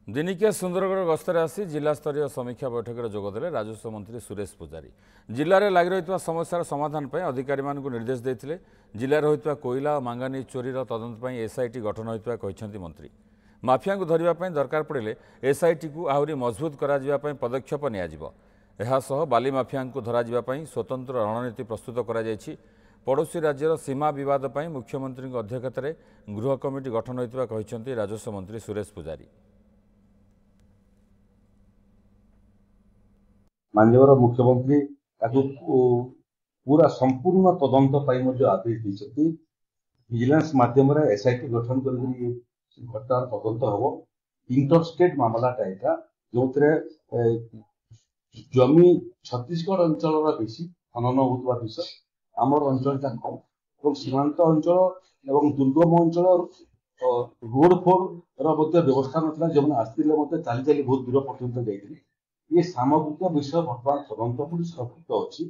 दिनिकिया सुंदरगढ़ गस्तर आसी जिला स्तरीय समीक्षा बैठक में जोगदे राजस्व मंत्री सुरेश पूजारी जिले में लगी रही समस्यार समाधान पर अधिकारी निर्देश देते जिले में होता कोईला और मांगानी चोरी तदंत एसआईटी गठन होता मंत्री माफिया को धरने दरकार पड़े एसआईटी को आहरी मजबूत कर पदक्षेप निसह बाली माफिया को धराई स्वतंत्र रणनीति प्रस्तुत कर पड़ोशी राज्यर सीमा बद मुख्यमंत्री अध्यक्षतार गृह कमिटी गठन होता राजस्व मंत्री सुरेश पूजारी। माननीय मुख्यमंत्री पूरा संपूर्ण तदंत आदेश देते विजिलेंस माध्यम एसआईटी गठन कर घटनार तदंत हम इंटरस्टेट मामलाटा यहाँ जो जमी छत्तीसगढ़ अंचल बेसी खनन होता विषय आमर अंचल कम सीमांत अंचल और दुर्गम अंचल रोड फोर व्यवस्था ना जो आसते चली चली बहुत दूर पर्यटन जाते ये सामग्रिक विषय बर्तमान तदंत पुलिस अच्छी